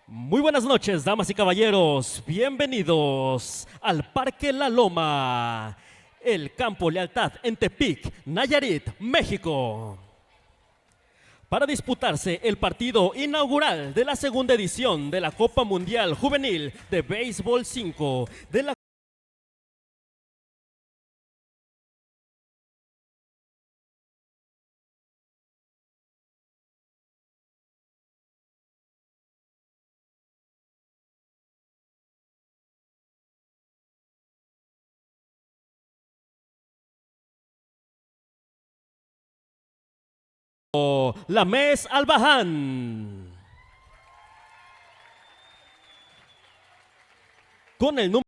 Muy buenas noches, damas y caballeros. Bienvenidos al Parque La Loma, el Campo Lealtad en Tepic, Nayarit, México, para disputarse el partido inaugural de la segunda edición de la Copa Mundial Juvenil de Béisbol 5 de la la Mes Albaján. Con el número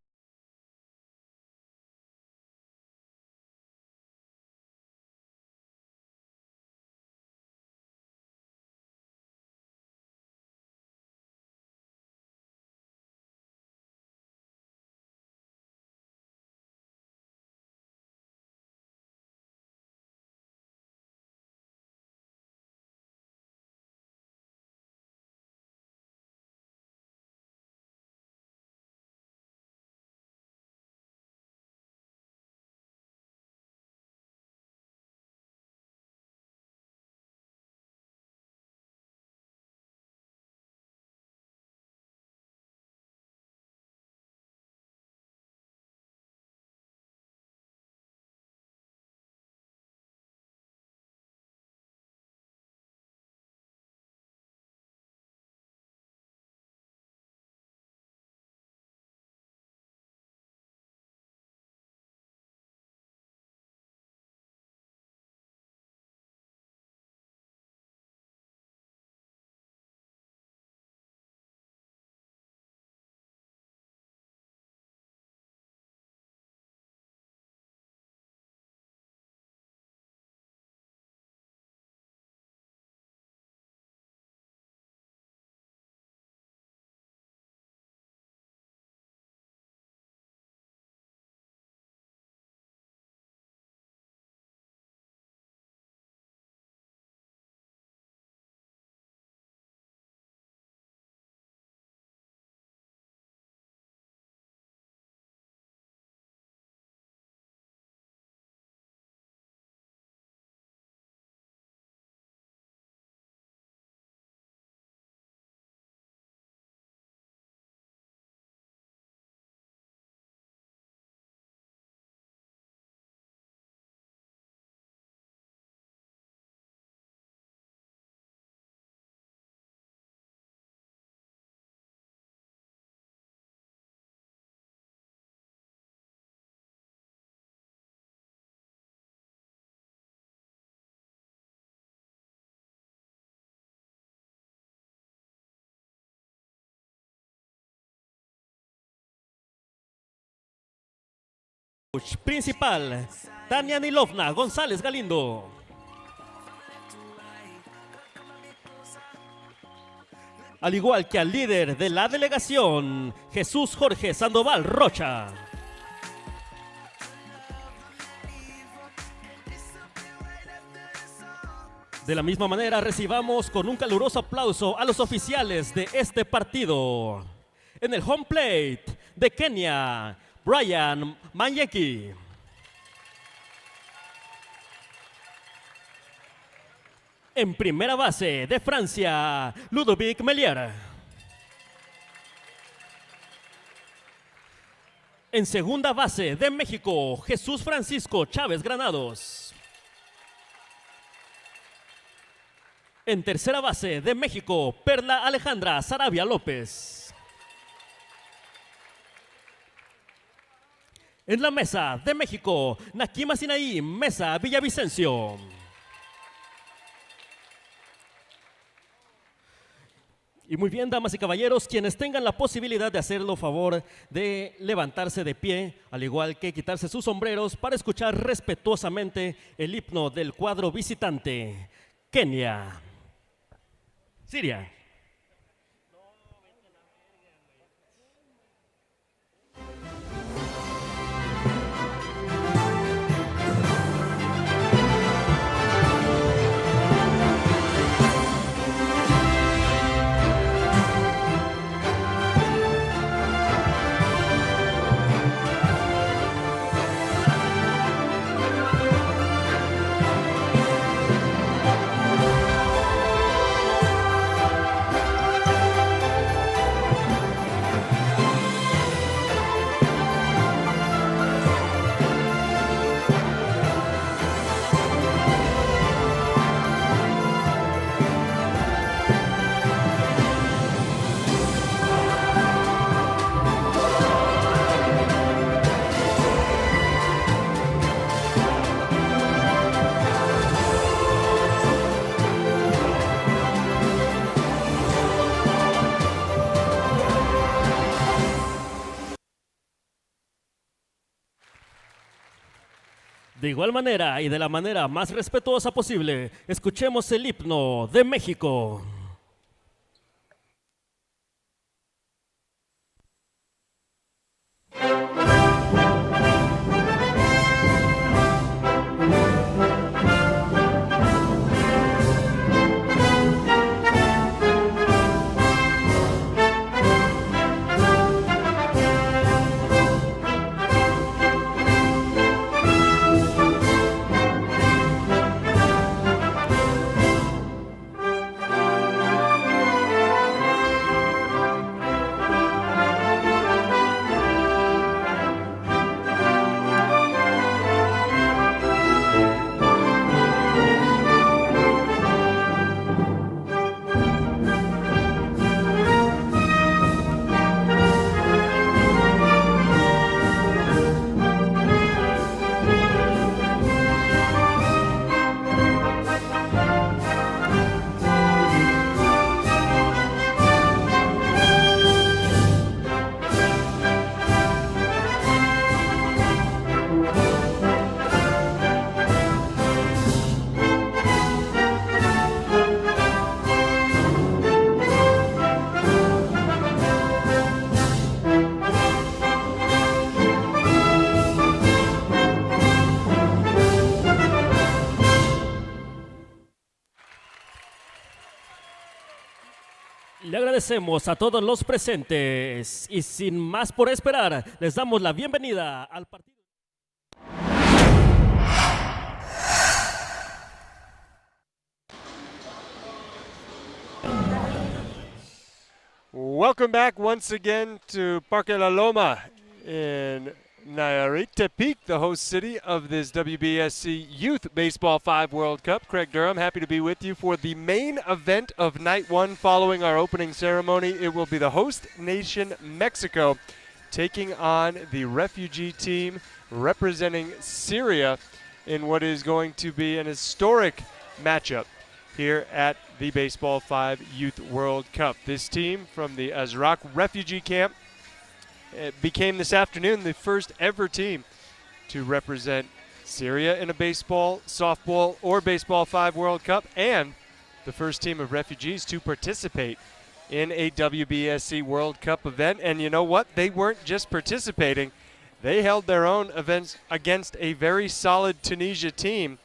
principal, Tania Nilovna González Galindo. Al igual que al líder de la delegación, Jesús Jorge Sandoval Rocha. De la misma manera, recibamos con un caluroso aplauso a los oficiales de este partido. En el home plate de Kenia, Brian Manyeki. En primera base de Francia, Ludovic Melier. En segunda base de México, Jesús Francisco Chávez Granados. En tercera base de México, Perla Alejandra Sarabia López. En la mesa de México, Nakima Sinaí Mesa Villavicencio. Y muy bien, damas y caballeros, quienes tengan la posibilidad de hacerlo, favor de levantarse de pie, al igual que quitarse sus sombreros para escuchar respetuosamente el himno del cuadro visitante. Kenia. Siria. De igual manera y de la manera más respetuosa posible, escuchemos el himno de México. Le agradecemos a todos los presentes y sin más por esperar, les damos la bienvenida al partido. Welcome back once again to Parque La Loma in Nayarit, Tepic, the host city of this WBSC Youth Baseball 5 World Cup. Craig Durham, happy to be with you for the main event of night one following our opening ceremony. It will be the host nation, Mexico, taking on the refugee team representing Syria in what is going to be an historic matchup here at the Baseball 5 Youth World Cup. This team from the Azraq refugee camp became this afternoon the first ever team to represent Syria in a baseball, softball, or Baseball 5 World Cup, and the first team of refugees to participate in a WBSC World Cup event. And you know what? They weren't just participating. They held their own events against a very solid Tunisia team.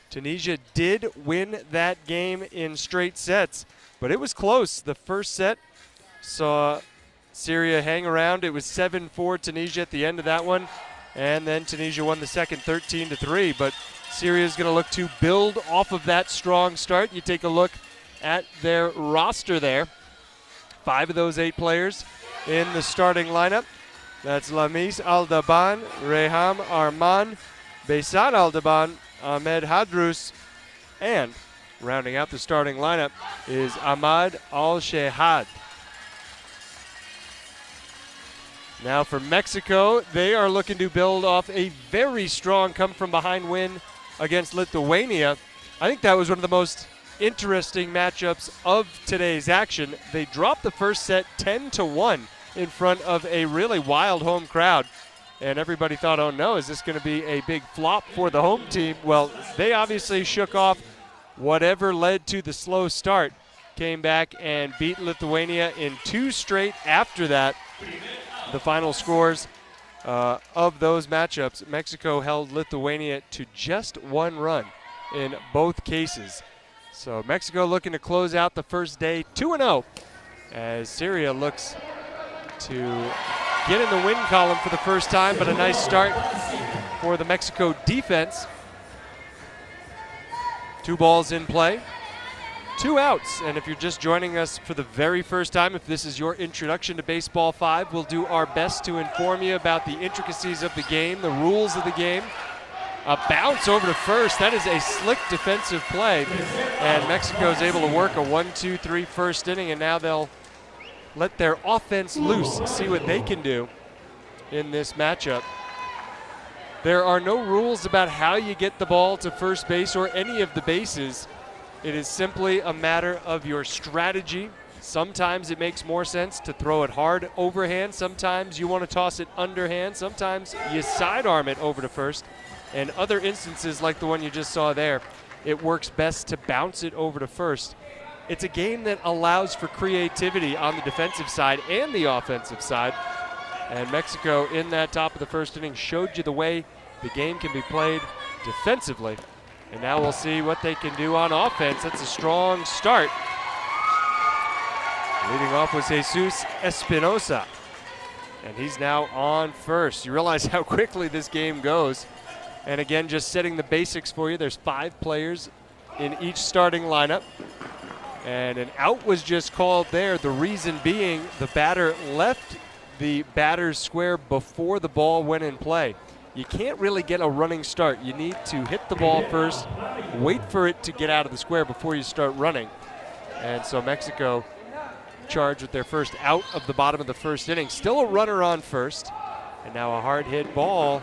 Tunisia did win that game in straight sets, but it was close. The first set saw Syria hang around. It was 7-4 Tunisia at the end of that one, and then Tunisia won the second 13-3. But Syria is going to look to build off of that strong start. You take a look at their roster there. 5 of those 8 players in the starting lineup. That's Lamis Aldaban, Reham Arman, Beisan Aldaban, Ahmed Hadrous, and rounding out the starting lineup is Ahmad Al-Shehad. Now for Mexico, they are looking to build off a very strong come-from-behind win against Lithuania. I think that was one of the most interesting matchups of today's action. They dropped the first set 10-1 in front of a really wild home crowd. And everybody thought, oh no, is this going to be a big flop for the home team? Well, they obviously shook off whatever led to the slow start. Came back and beat Lithuania in 2 straight after that. The final scores of those matchups, Mexico held Lithuania to just 1 run in both cases. So Mexico looking to close out the first day 2-0 as Syria looks to get in the win column for the first time, but a nice start for the Mexico defense. 2 balls in play, 2 outs. And if you're just joining us for the very first time, if this is your introduction to Baseball 5, we'll do our best to inform you about the intricacies of the game, the rules of the game. A bounce over to first. That is a slick defensive play. And Mexico is able to work a 1-2-3 first inning, and now they'll let their offense loose, see what they can do in this matchup. There are no rules about how you get the ball to first base or any of the bases. It is simply a matter of your strategy. Sometimes it makes more sense to throw it hard overhand. Sometimes you want to toss it underhand. Sometimes you sidearm it over to first. And other instances like the one you just saw there, it works best to bounce it over to first. It's a game that allows for creativity on the defensive side and the offensive side. And Mexico in that top of the first inning showed you the way the game can be played defensively. And now we'll see what they can do on offense. That's a strong start. Leading off was Jesus Espinosa. And he's now on first. You realize how quickly this game goes. And again, just setting the basics for you. There's 5 players in each starting lineup. And an out was just called there. The reason being the batter left the batter's square before the ball went in play. You can't really get a running start. You need to hit the ball first, wait for it to get out of the square before you start running. And so Mexico charged with their first out of the bottom of the first inning. Still a runner on first. And now a hard hit ball.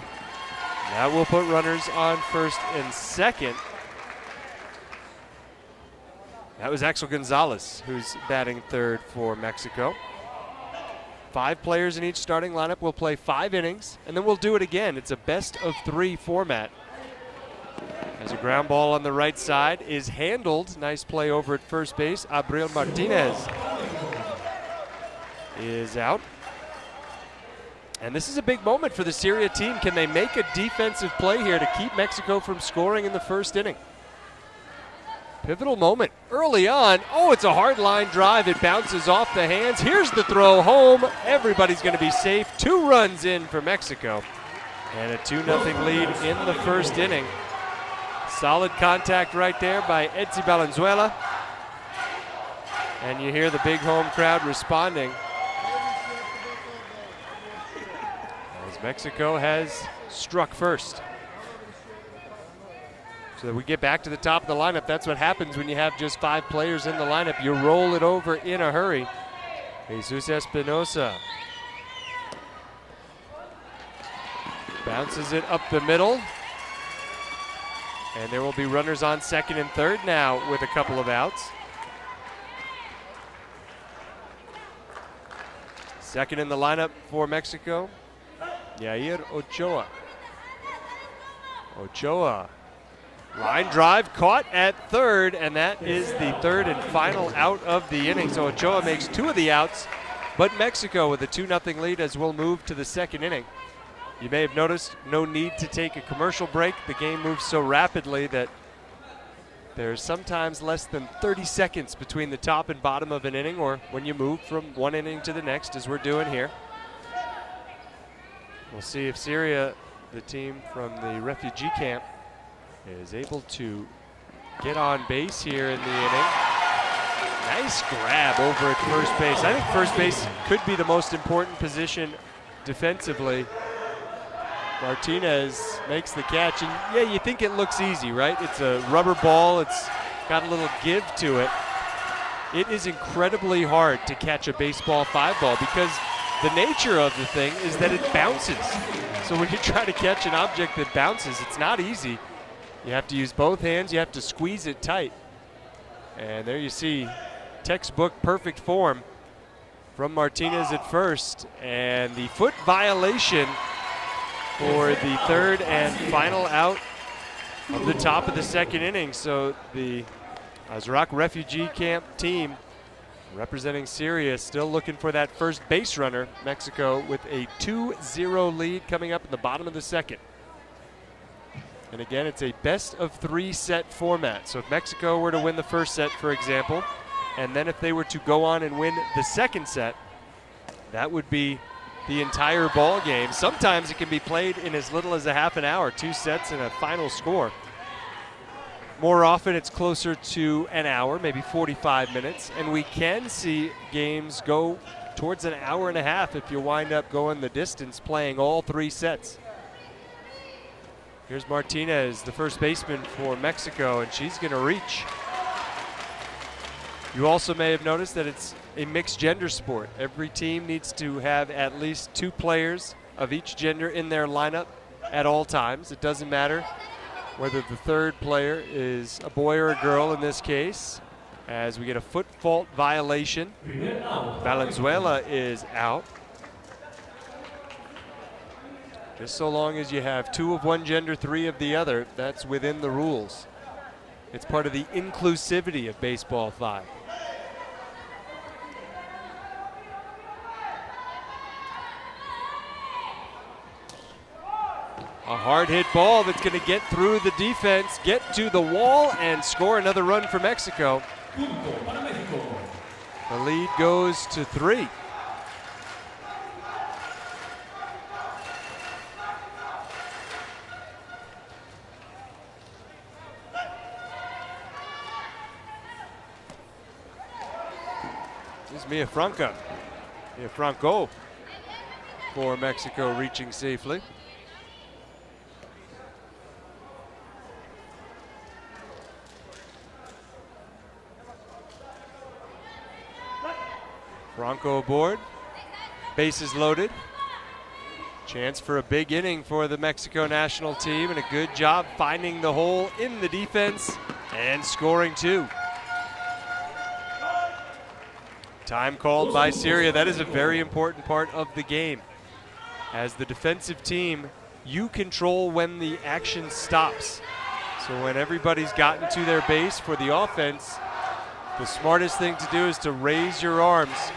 That will put runners on first and second. That was Axel Gonzalez, who's batting third for Mexico. 5 players in each starting lineup will play 5 innings, and then we'll do it again. It's a best-of-3 format. As a ground ball on the right side is handled. Nice play over at first base. Abril Martinez is out. And this is a big moment for the Syria team. Can they make a defensive play here to keep Mexico from scoring in the first inning? Pivotal moment early on. Oh, it's a hard line drive. It bounces off the hands. Here's the throw home. Everybody's going to be safe. 2 runs in for Mexico. And a 2-0 lead in the first inning. Solid contact right there by Edzi Valenzuela. And you hear the big home crowd responding. As Mexico has struck first. So that we get back to the top of the lineup. That's what happens when you have just 5 players in the lineup. You roll it over in a hurry. Jesus Espinosa bounces it up the middle. And there will be runners on second and third now with a couple of outs. Second in the lineup for Mexico, Yair Ochoa. Ochoa. Line drive caught at third, and that is the third and final out of the inning. So Ochoa makes 2 of the outs, but Mexico with a 2-0 lead as we'll move to the second inning. You may have noticed no need to take a commercial break. The game moves so rapidly that there's sometimes less than 30 seconds between the top and bottom of an inning, or when you move from one inning to the next, as we're doing here. We'll see if Syria, the team from the refugee camp, is able to get on base here in the inning. Nice grab over at first base. I think first base could be the most important position defensively. Martinez makes the catch, and yeah, you think it looks easy, right? It's a rubber ball, it's got a little give to it. It is incredibly hard to catch a baseball 5 ball because the nature of the thing is that it bounces. So when you try to catch an object that bounces, it's not easy. You have to use both hands, you have to squeeze it tight. And there you see textbook perfect form from Martinez at first, and the foot violation for the third and final out of the top of the second inning. So the Azraq refugee camp team representing Syria still looking for that first base runner. Mexico with a 2-0 lead coming up in the bottom of the second. And again, it's a best-of-3 set format. So if Mexico were to win the first set, for example, and then if they were to go on and win the second set, that would be the entire ball game. Sometimes it can be played in as little as a half an hour, 2 sets and a final score. More often it's closer to an hour, maybe 45 minutes, and we can see games go towards an hour and a half if you wind up going the distance playing all 3 sets. Here's Martinez, the first baseman for Mexico, and she's going to reach. You also may have noticed that it's a mixed gender sport. Every team needs to have at least 2 players of each gender in their lineup at all times. It doesn't matter whether the third player is a boy or a girl in this case, as we get a foot fault violation. Valenzuela is out. Just so long as you have 2 of one gender, 3 of the other, that's within the rules. It's part of the inclusivity of Baseball 5. A hard hit ball that's going to get through the defense, get to the wall, and score another run for Mexico. The lead goes to 3. This is Mia Franco for Mexico reaching safely. Franco aboard, bases loaded. Chance for a big inning for the Mexico national team, and a good job finding the hole in the defense and scoring 2. Time called by Syria. That is a very important part of the game. As the defensive team, you control when the action stops. So when everybody's gotten to their base for the offense, the smartest thing to do is to raise your arms.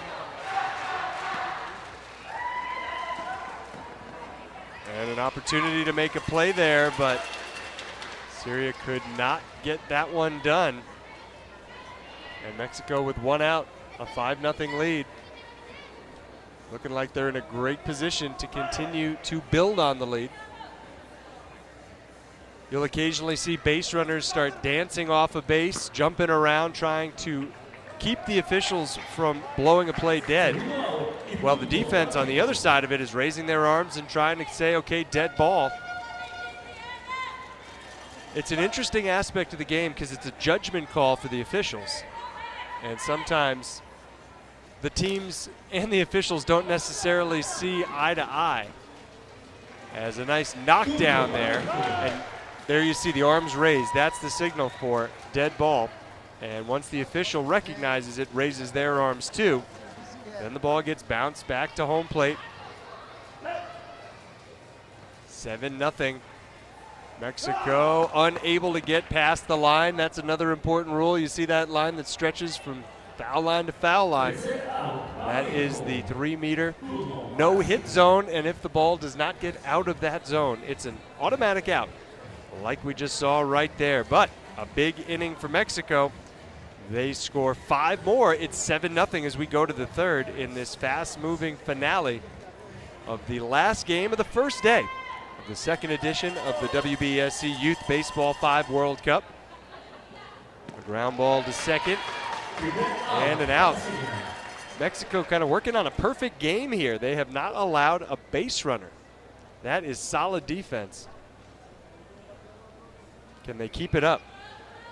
And an opportunity to make a play there, but Syria could not get that one done. And Mexico with 1 out, a 5-0 lead. Looking like they're in a great position to continue to build on the lead. You'll occasionally see base runners start dancing off a base, jumping around, trying to keep the officials from blowing a play dead. While the defense on the other side of it is raising their arms and trying to say, okay, dead ball. It's an interesting aspect of the game because it's a judgment call for the officials. And sometimes the teams and the officials don't necessarily see eye to eye. As a nice knockdown there, and there you see the arms raised. That's the signal for dead ball. And once the official recognizes it, raises their arms too. Then the ball gets bounced back to home plate. 7-0. Mexico unable to get past the line. That's another important rule. You see that line that stretches from foul line to foul line. That is the 3-meter no hit zone, and if the ball does not get out of that zone, it's an automatic out, like we just saw right there. But a big inning for Mexico. They score 5 more. It's 7-0 as we go to the 3rd in this fast-moving finale of the last game of the first day of the 2nd edition of the WBSC Youth Baseball 5 World Cup. A ground ball to second and an out. Mexico kind of working on a perfect game here. They have not allowed a base runner. That is solid defense. Can they keep it up?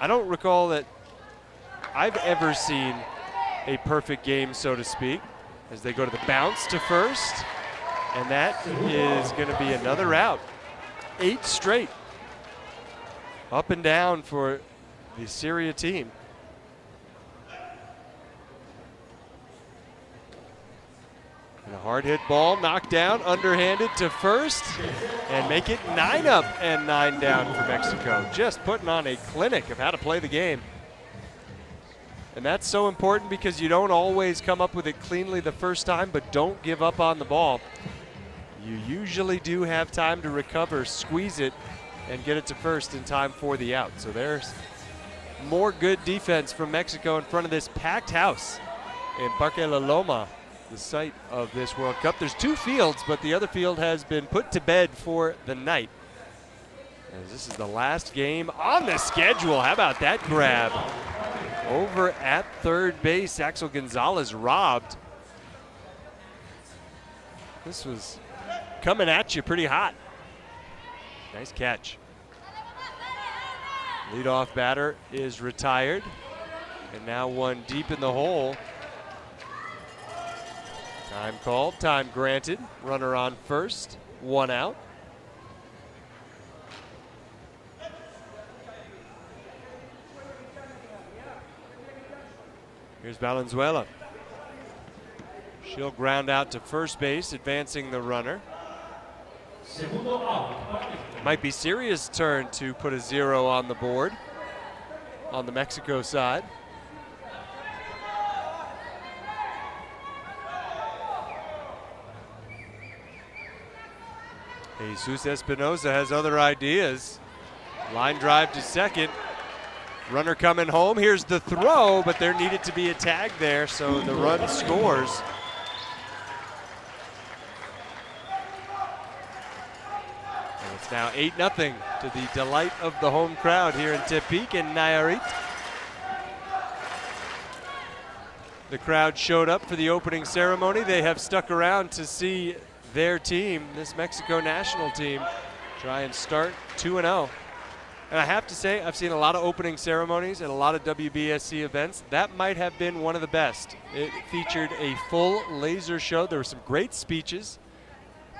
I don't recall that I've ever seen a perfect game, so to speak, as they go to the bounce to first, and that is going to be another out. 8 straight up and down for the Syria team. And a hard hit ball knocked down, underhanded to first, and make it 9 up and 9 down for Mexico. Just putting on a clinic of how to play the game. And that's so important because you don't always come up with it cleanly the first time, but don't give up on the ball. You usually do have time to recover, squeeze it, and get it to first in time for the out. So there's more good defense from Mexico in front of this packed house in Parque La Loma, the site of this World Cup. There's 2 fields, but the other field has been put to bed for the night, as this is the last game on the schedule. How about that grab? Over at third base, Axel Gonzalez robbed. This was coming at you pretty hot. Nice catch. Leadoff batter is retired, and now one deep in the hole. Time called, time granted. Runner on first, 1 out. Here's Valenzuela. She'll ground out to first base, advancing the runner. Might be Syria's turn to put a 0 on the board on the Mexico side. Jesus Espinoza has other ideas. Line drive to second. Runner coming home. Here's the throw, but there needed to be a tag there, so the run scores. And it's now 8-0 to the delight of the home crowd here in Tepic and Nayarit. The crowd showed up for the opening ceremony. They have stuck around to see their team, this Mexico national team, try and start 2-0. And I have to say, I've seen a lot of opening ceremonies at a lot of WBSC events. That might have been one of the best. It featured a full laser show. There were some great speeches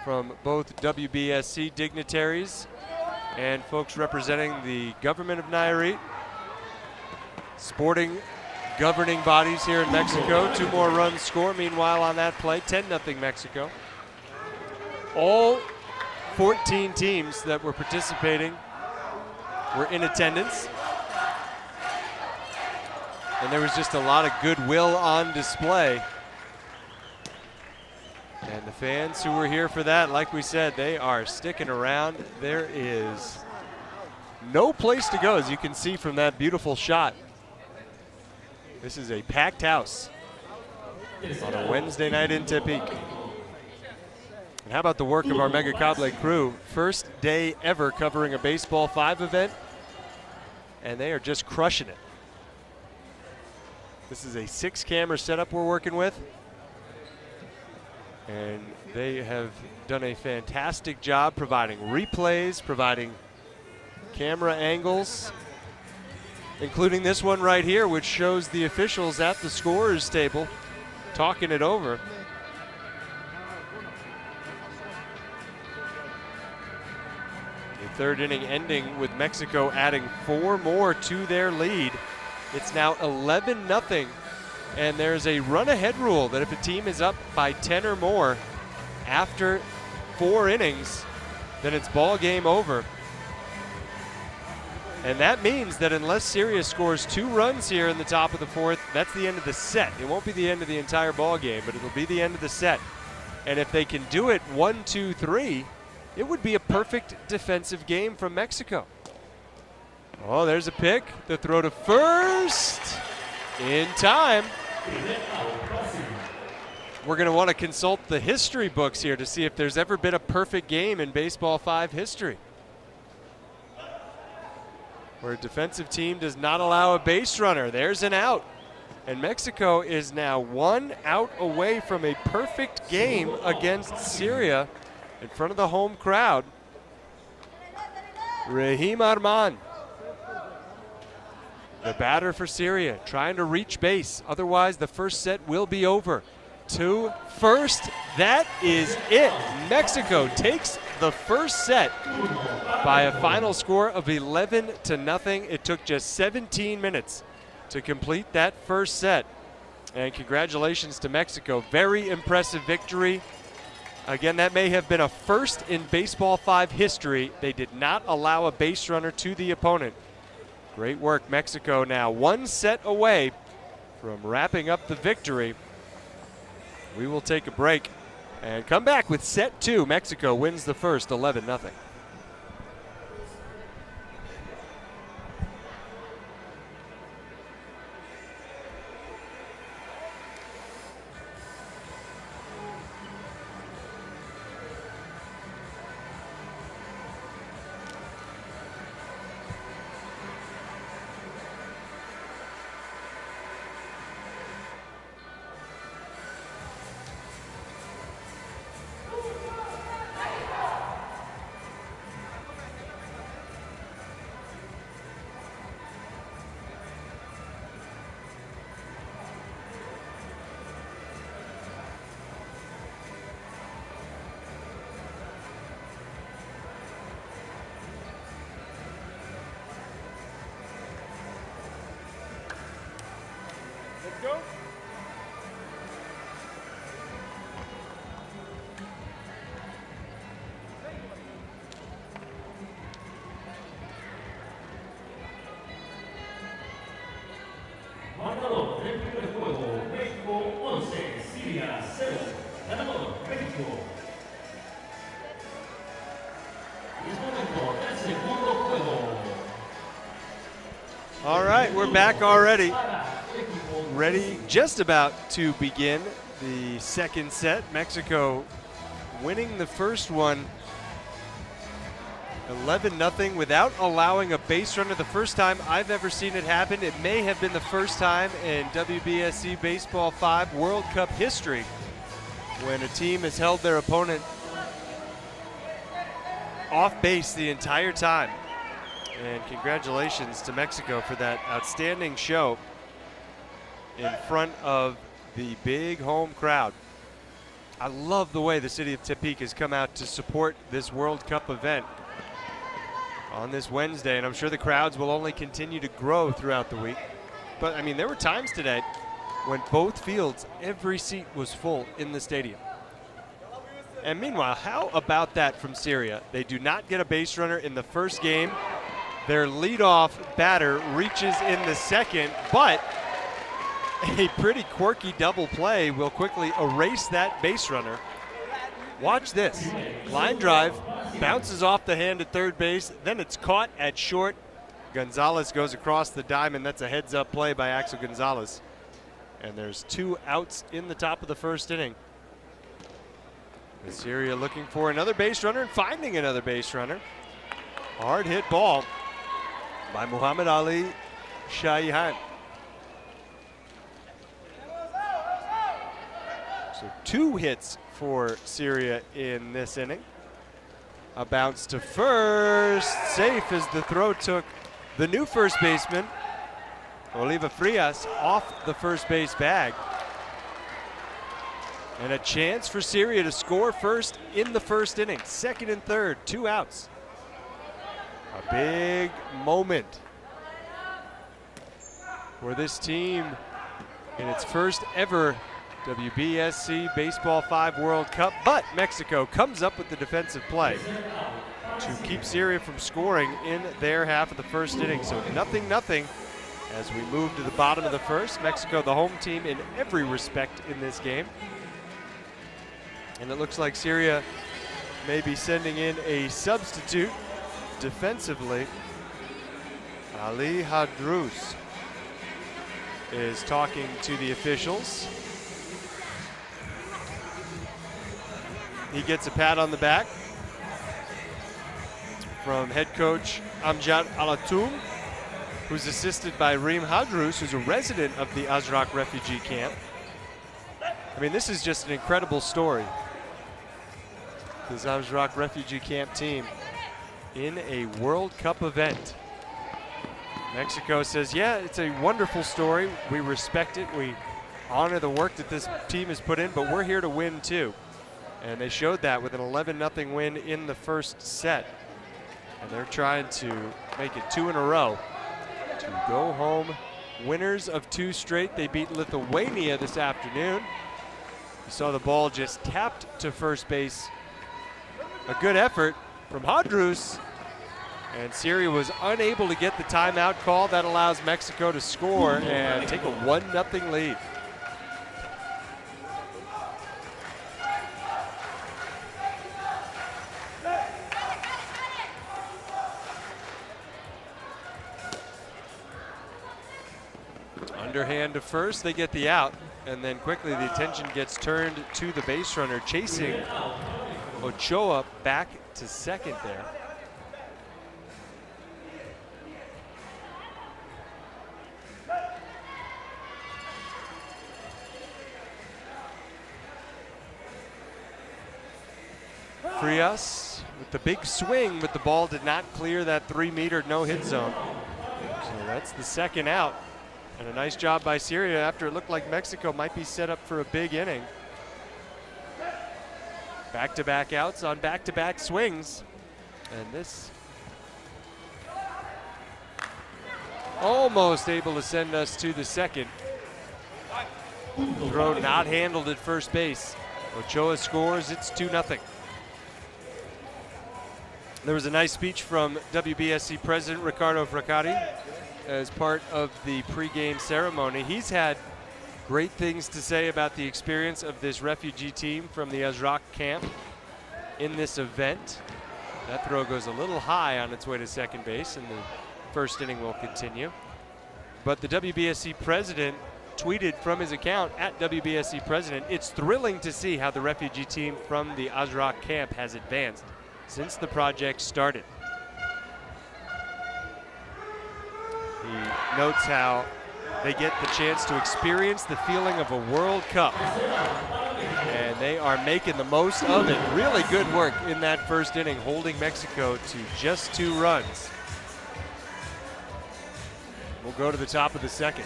from both WBSC dignitaries and folks representing the government of Nayarit, sporting governing bodies here in Mexico. 2 more runs score, meanwhile, on that play. 10-0 Mexico. All 14 teams that were participating were in attendance. And there was just a lot of goodwill on display. And the fans who were here for that, like we said, they are sticking around. There is no place to go, as you can see from that beautiful shot. This is a packed house on a Wednesday night in Tepic. And how about the work of our Mega Cable crew? First day ever covering a Baseball 5 event, and they are just crushing it. This is a 6-camera setup we're working with, and they have done a fantastic job providing replays, providing camera angles, including this one right here, which shows the officials at the scorer's table talking it over. Third inning ending with Mexico adding 4 more to their lead. It's now 11-0, and there's a run-ahead rule that if a team is up by 10 or more after 4 innings, then it's ball game over. And that means that unless Syria scores 2 runs here in the top of the 4th, that's the end of the set. It won't be the end of the entire ball game, but it'll be the end of the set. And if they can do it 1, 2, 3, it would be a perfect defensive game from Mexico. Oh, there's a pick. The throw to first in time. We're going to want to consult the history books here to see if there's ever been a perfect game in Baseball 5 history, where a defensive team does not allow a base runner. There's an out. And Mexico is now 1 out away from a perfect game against Syria in front of the home crowd. Rahim Arman, the batter for Syria, trying to reach base. Otherwise, the first set will be over. To first, that is it. Mexico takes the first set by a final score of 11-0. It took just 17 minutes to complete that first set. And congratulations to Mexico. Very impressive victory. Again, that may have been a first in Baseball 5 history. They did not allow a base runner to the opponent. Great work, Mexico, now 1 set away from wrapping up the victory. We will take a break and come back with set 2. Mexico wins the first 11-0. All right, we're back already. Ready, just about to begin the second set. Mexico winning the first one 11-0 without allowing a base runner. The first time I've ever seen it happen. It may have been the first time in WBSC Baseball 5 World Cup history when a team has held their opponent off base the entire time. And congratulations to Mexico for that outstanding show in front of the big home crowd. I love the way the city of Tepic has come out to support this World Cup event on this Wednesday, and I'm sure the crowds will only continue to grow throughout the week. But I mean, there were times today when both fields, every seat was full in the stadium. And meanwhile, how about that from Syria? They do not get a base runner in the first game. Their leadoff batter reaches in the second, but a pretty quirky double play will quickly erase that base runner. Watch this. Line drive, bounces off the hand at third base, then it's caught at short. Gonzalez goes across the diamond. That's a heads-up play by Axel Gonzalez. And there's 2 outs in the top of the first inning. Syria looking for another base runner and finding another base runner. Hard hit ball by Muhammad Ali Shahihan. So 2 hits for Syria in this inning. A bounce to first, safe as the throw took the new first baseman, Oliva Frias, off the first base bag. And a chance for Syria to score first in the first inning. Second and third, 2 outs. A big moment for this team in its first ever WBSC Baseball 5 World Cup, but Mexico comes up with the defensive play to keep Syria from scoring in their half of the first inning. So 0-0 as we move to the bottom of the first. Mexico, the home team in every respect in this game. And it looks like Syria may be sending in a substitute defensively. Ali Hadrous is talking to the officials. He gets a pat on the back from head coach Amjad Alatoum, who's assisted by Reem Hadrous, who's a resident of the Azraq refugee camp. I mean, this is just an incredible story. This Azraq refugee camp team in a World Cup event. Mexico says, yeah, it's a wonderful story. We respect it. We honor the work that this team has put in, but we're here to win too. And they showed that with an 11-0 win in the first set. And they're trying to make it 2 in a row to go home winners of 2 straight. They beat Lithuania this afternoon. You saw the ball just tapped to first base. A good effort from Hadrous. And Syria was unable to get the timeout call. That allows Mexico to score and take a 1-0 lead. Underhand to first, they get the out, and then quickly the attention gets turned to the base runner chasing Ochoa back to second there. Frias with the big swing, but the ball did not clear that 3-meter no-hit zone. So that's the second out. And a nice job by Syria after it looked like Mexico might be set up for a big inning. Back-to-back outs on back-to-back swings. And this almost able to send us to the second. Throw not handled at first base. Ochoa scores, it's 2-0. There was a nice speech from WBSC President Ricardo Fraccari as part of the pregame ceremony. He's had Great things to say about the experience of this refugee team from the Azraq camp in this event. That throw goes a little high on its way to second base, and the first inning will continue. But the WBSC president tweeted from his account at WBSC president, "It's thrilling to see how the refugee team from the Azraq camp has advanced since the project started." He notes how they get the chance to experience the feeling of a World Cup. And they are making the most of it. Really good work in that first inning, holding Mexico to just 2 runs. We'll go to the top of the second.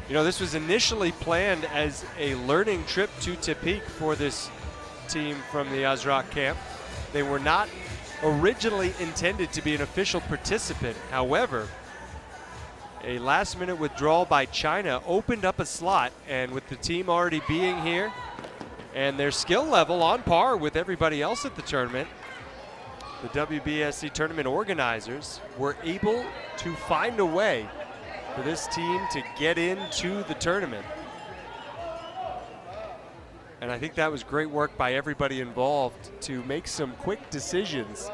You know, this was initially planned as a learning trip to Tepic for this team from the Azraq camp. They were not originally intended to be an official participant. However, a last-minute withdrawal by China opened up a slot, and with the team already being here and their skill level on par with everybody else at the tournament, the WBSC tournament organizers were able to find a way for this team to get into the tournament. And I think that was great work by everybody involved to make some quick decisions.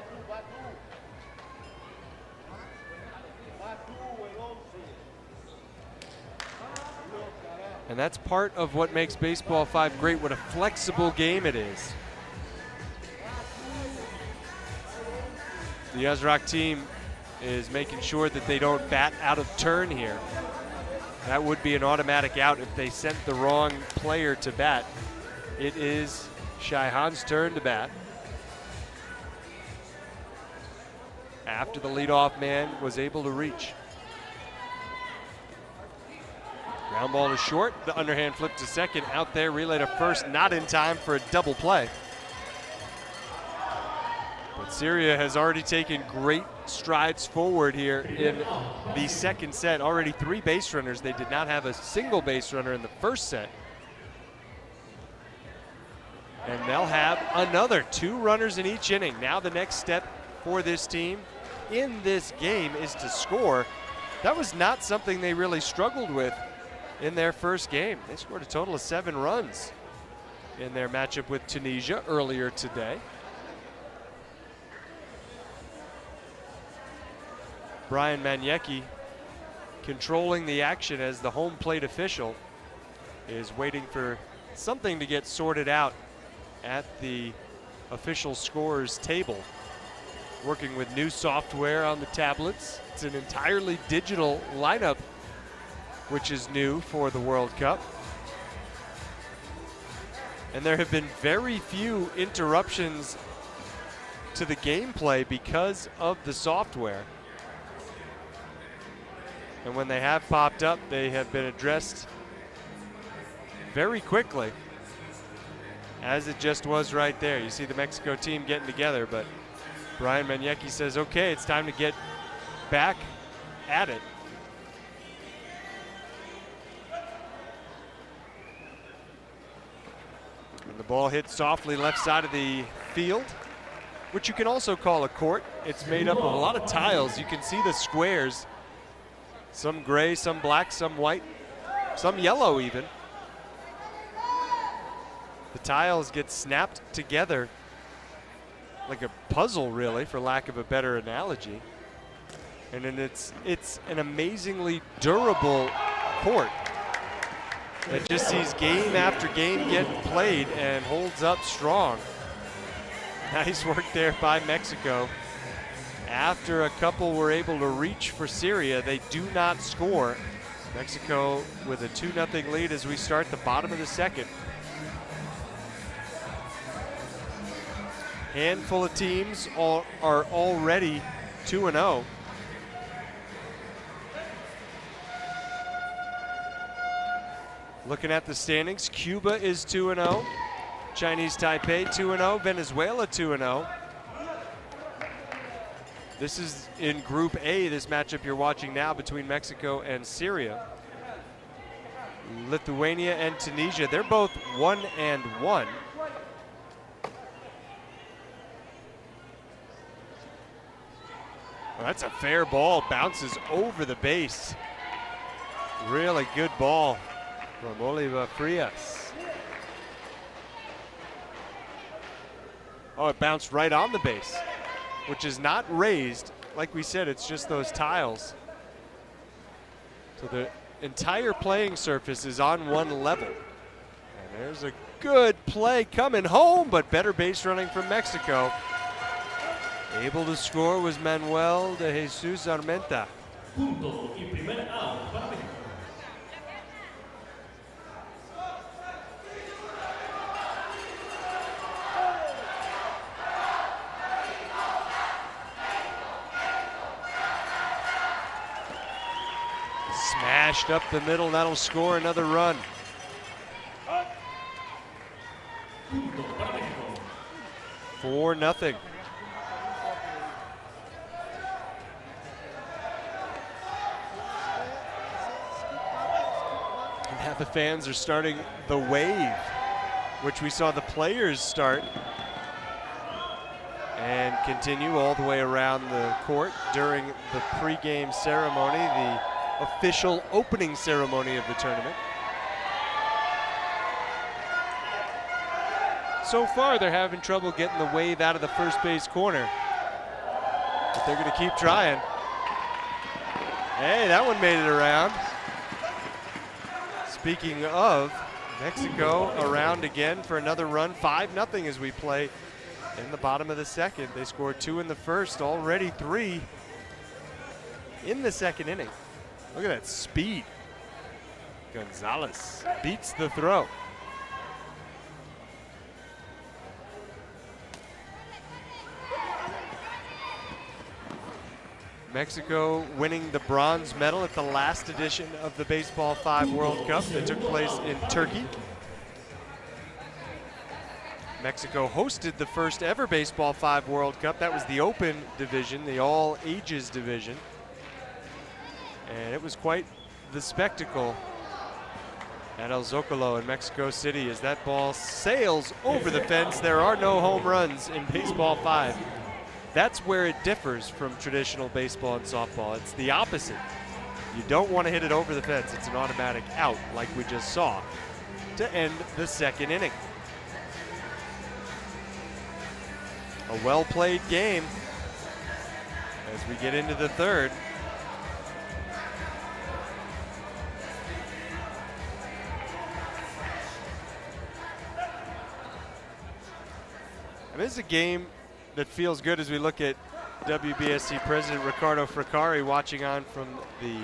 And that's part of what makes Baseball 5 great, what a flexible game it is. The Azraq team is making sure that they don't bat out of turn here. That would be an automatic out if they sent the wrong player to bat. It is Shaihan's turn to bat. After the leadoff man was able to reach. Ground ball to short, the underhand flip to second, out there, relay to first, not in time for a double play. But Syria has already taken great strides forward here in the second set. Already 3 base runners. They did not have a single base runner in the first set. And they'll have another 2 runners in each inning. Now the next step for this team in this game is to score. That was not something they really struggled with in their first game. They scored a total of 7 runs in their matchup with Tunisia earlier today. Brian Maniecki controlling the action as the home plate official is waiting for something to get sorted out at the official scores table. Working with new software on the tablets. It's an entirely digital lineup, which is new for the World Cup. And there have been very few interruptions to the gameplay because of the software. And when they have popped up, they have been addressed very quickly, as it just was right there. You see the Mexico team getting together, but Brian Maniecki says, okay, it's time to get back at it. And the ball hits softly left side of the field, which you can also call a court. It's made up of a lot of tiles. You can see the squares, some gray, some black, some white, some yellow even. The tiles get snapped together like a puzzle, really, for lack of a better analogy. And then it's an amazingly durable court that just sees game after game getting played and holds up strong. Nice work there by Mexico. After a couple were able to reach for Syria, they do not score. Mexico with a 2-0 lead as we start the bottom of the second. Handful of teams are already 2-0. Looking at the standings, Cuba is 2-0. Chinese Taipei 2-0. Venezuela 2-0. This is in Group A, this matchup you're watching now between Mexico and Syria. Lithuania and Tunisia, they're both 1-1. Well, that's a fair ball, bounces over the base. Really good ball from Oliva Frias. Oh, it bounced right on the base, which is not raised. Like we said, it's just those tiles. So the entire playing surface is on one level. And there's a good play coming home, but better base running from Mexico. Able to score was Manuel de Jesus Armenta. Punto y primer out para México. Smashed up the middle, that'll score another run. Punto para México. 4-0. And now the fans are starting the wave, which we saw the players start and continue all the way around the court during the pregame ceremony, the official opening ceremony of the tournament. So far, they're having trouble getting the wave out of the first base corner, but they're going to keep trying. Hey, that one made it around. Speaking of, Mexico around again for another run. 5-0 as we play in the bottom of the second. They scored 2 in the first, already 3 in the second inning. Look at that speed. Gonzalez beats the throw. Mexico winning the bronze medal at the last edition of the Baseball5 World Cup that took place in Turkey. Mexico hosted the first ever Baseball5 World Cup. That was the open division, the all ages division. And it was quite the spectacle at El Zocalo in Mexico City as that ball sails over the fence. There are no home runs in Baseball5. That's where it differs from traditional baseball and softball. It's the opposite. You don't want to hit it over the fence. It's an automatic out like we just saw to end the second inning. A well-played game as we get into the third. And this is a game that feels good as we look at WBSC President Ricardo Fracari watching on from the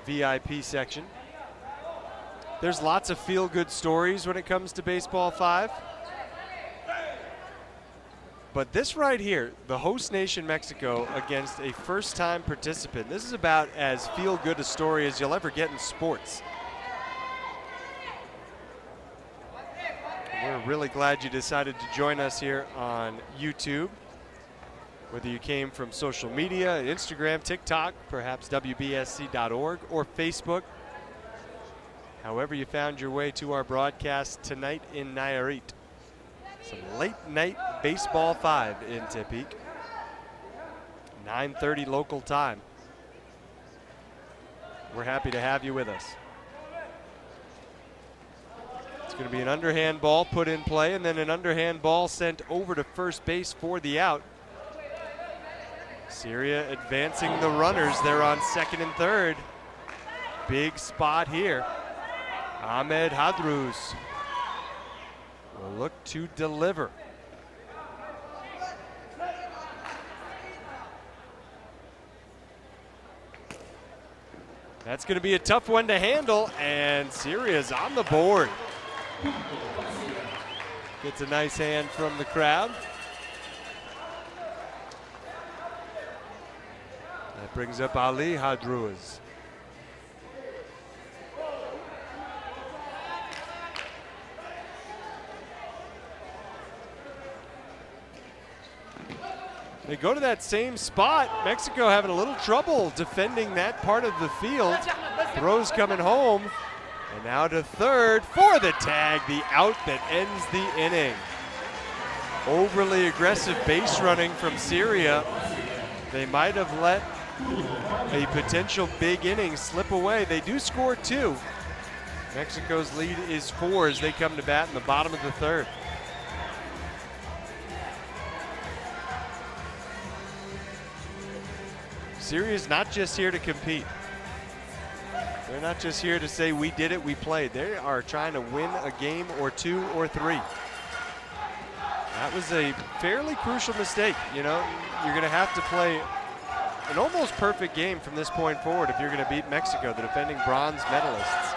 VIP section. There's lots of feel-good stories when it comes to Baseball5. But this right here, the host nation Mexico against a first-time participant, this is about as feel-good a story as you'll ever get in sports. We're really glad you decided to join us here on YouTube. Whether you came from social media, Instagram, TikTok, perhaps WBSC.org, or Facebook. However you found your way to our broadcast tonight in Nayarit. Some late night Baseball5 in Tepic. 9:30 local time. We're happy to have you with us. It's going to be an underhand ball put in play and then an underhand ball sent over to first base for the out. Syria advancing the runners. They're on second and third. Big spot here. Ahmed Hadruz will look to deliver. That's going to be a tough one to handle, and Syria's on the board. Gets a nice hand from the crowd. That brings up Ali Hadruz. They go to that same spot. Mexico having a little trouble defending that part of the field. Throws coming home. And now to third for the tag, the out that ends the inning. Overly aggressive base running from Syria. They might have let a potential big inning slip away. They do score 2. Mexico's lead is 4 as they come to bat in the bottom of the 3rd. Syria's not just here to compete. They're not just here to say we did it, we played. They are trying to win a game or 2 or 3. That was a fairly crucial mistake. You know, you're going to have to play an almost perfect game from this point forward if you're going to beat Mexico, the defending bronze medalists.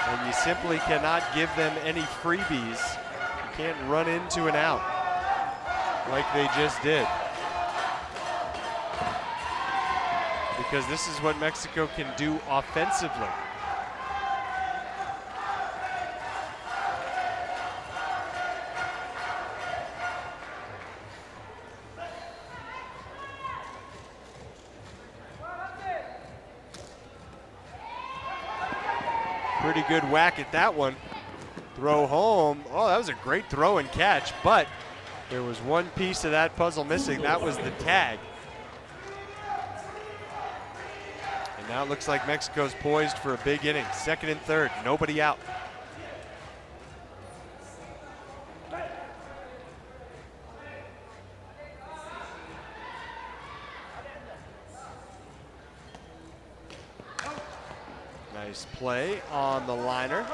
And you simply cannot give them any freebies. You can't run into an out like they just did. Because this is what Mexico can do offensively. Pretty good whack at that one. Throw home. Oh, that was a great throw and catch, but there was one piece of that puzzle missing. That was the tag. And now it looks like Mexico's poised for a big inning. 2nd and 3rd, nobody out. Nice play on the liner.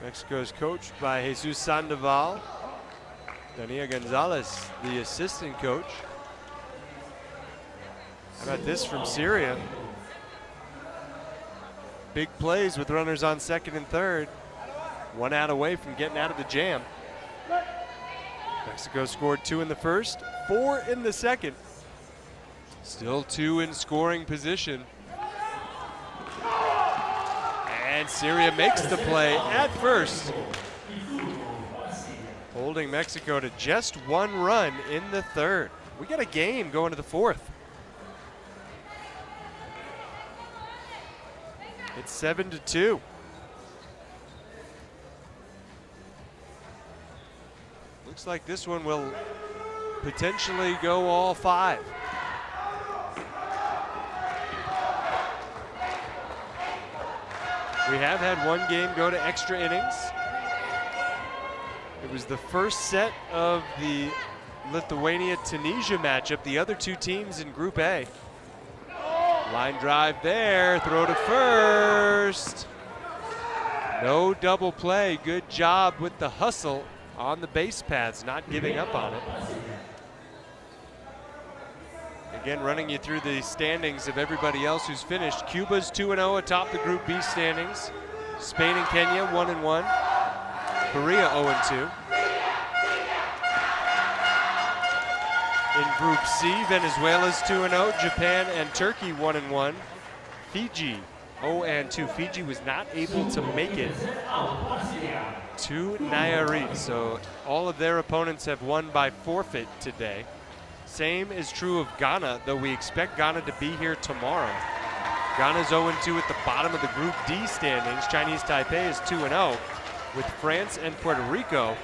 Mexico is coached by Jesus Sandoval. Dania Gonzalez, the assistant coach. How about this from Syria? Big plays with runners on 2nd and 3rd. 1 out away from getting out of the jam. Mexico scored 2 in the 1st, 4 in the 2nd. Still 2 in scoring position. And Syria makes the play at first, holding Mexico to just 1 run in the 3rd. We got a game going to the 4th. It's 7-2. Looks like this one will potentially go all 5. We have had one game go to extra innings. It was the first set of the Lithuania-Tunisia matchup, the other 2 teams in Group A. Line drive there, throw to first. No double play, good job with the hustle on the base paths, not giving up on it. Again, running you through the standings of everybody else who's finished. Cuba's 2-0 atop the Group B standings. Spain and Kenya 1-1. Korea 0-2. In Group C, Venezuela's 2-0. Japan and Turkey 1-1. Fiji 0-2. Fiji was not able to make it to Nayarit, so all of their opponents have won by forfeit today. Same is true of Ghana, though we expect Ghana to be here tomorrow. Ghana's 0-2 at the bottom of the Group D standings. Chinese Taipei is 2-0, with France and Puerto Rico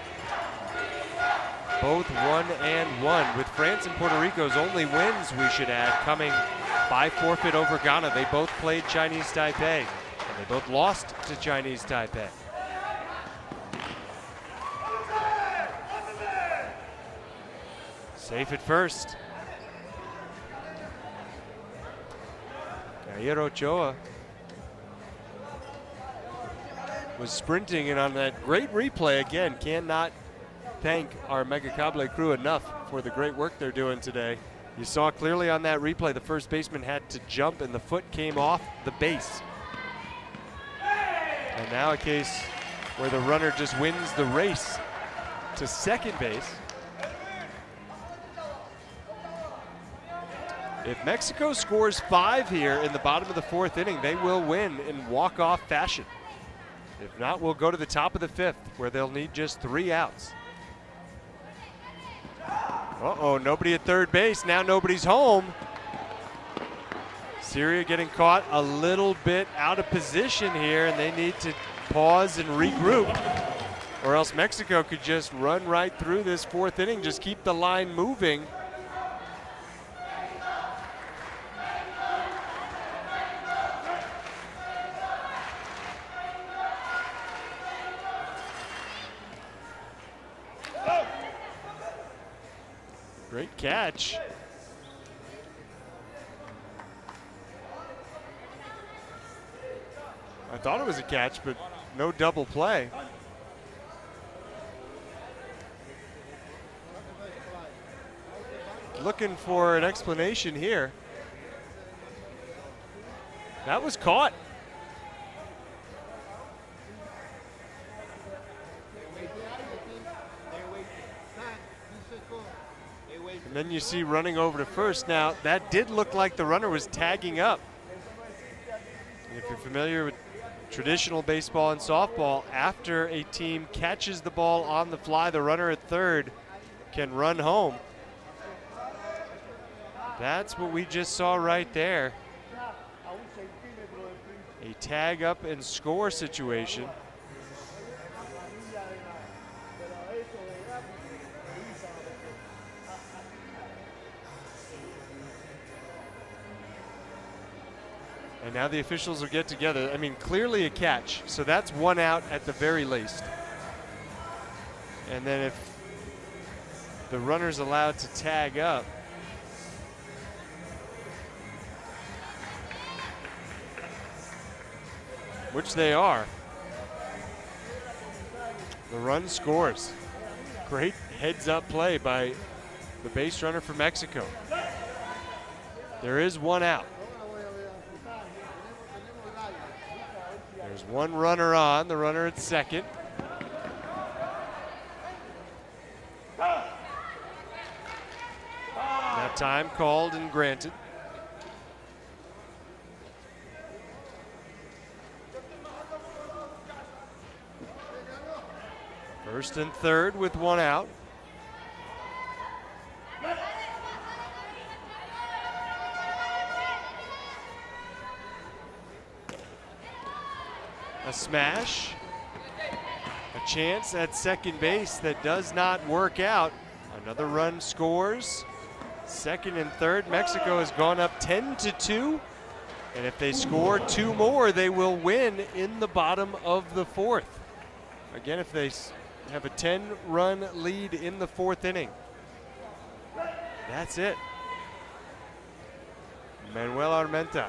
both 1-1. With France and Puerto Rico's only wins, we should add, coming by forfeit over Ghana. They both played Chinese Taipei, and they both lost to Chinese Taipei. Safe at first. Nayarit Ochoa was sprinting, and on that great replay, again, cannot thank our Mega Cable crew enough for the great work they're doing today. You saw clearly on that replay the first baseman had to jump and the foot came off the base. And now a case where the runner just wins the race to second base. If Mexico scores 5 here in the bottom of the 4th inning, they will win in walk-off fashion. If not, we'll go to the top of the 5th, where they'll need just 3 outs. Uh-oh, nobody at third base. Now nobody's home. Syria getting caught a little bit out of position here, and they need to pause and regroup, or else Mexico could just run right through this fourth inning, just keep the line moving. Great catch. I thought it was a catch, but no double play. Looking for an explanation here. That was caught. And then you see running over to first. Now, that did look like the runner was tagging up. And if you're familiar with traditional baseball and softball, after a team catches the ball on the fly, the runner at third can run home. That's what we just saw right there. A tag up and score situation. And now the officials will get together. I mean, clearly a catch. So that's one out at the very least. And then if the runner's allowed to tag up, which they are, the run scores. Great heads-up play by the base runner for Mexico. There is one out. There's one runner on, the runner at second. That time called and granted. First and third with one out. A smash, a chance at second base that does not work out. Another run scores. Second and third, Mexico has gone up 10-2. And if they score two more, they will win in the bottom of the fourth. Again, if they have a 10-run lead in the fourth inning. That's it. Manuel Armenta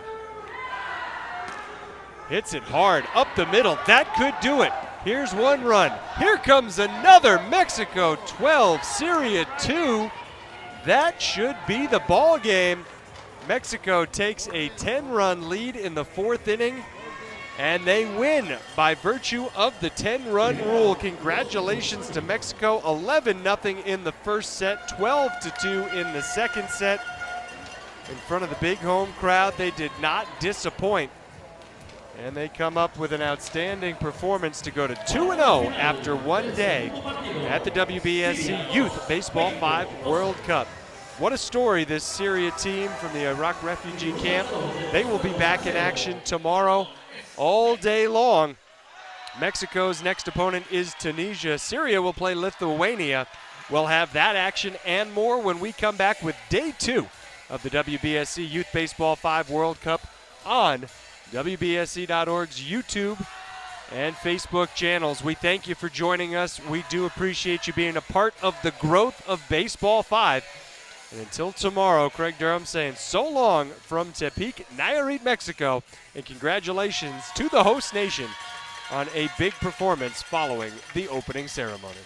hits it hard up the middle. That could do it. Here's one run. Here comes another. Mexico 12, Syria 2. That should be the ball game. Mexico takes a 10-run lead in the fourth inning, and they win by virtue of the 10-run rule. Congratulations to Mexico. 11-0 in the first set, 12-2 in the second set. In front of the big home crowd, they did not disappoint. And they come up with an outstanding performance to go to 2-0 after one day at the WBSC Youth Baseball 5 World Cup. What a story, this Syria team from the Iraq refugee camp. They will be back in action tomorrow all day long. Mexico's next opponent is Tunisia. Syria will play Lithuania. We'll have that action and more when we come back with day 2 of the WBSC Youth Baseball 5 World Cup on WBSC.org's YouTube and Facebook channels. We thank you for joining us. We do appreciate you being a part of the growth of Baseball 5. And until tomorrow, Craig Durham saying so long from Tepic, Nayarit, Mexico, and congratulations to the host nation on a big performance following the opening ceremony.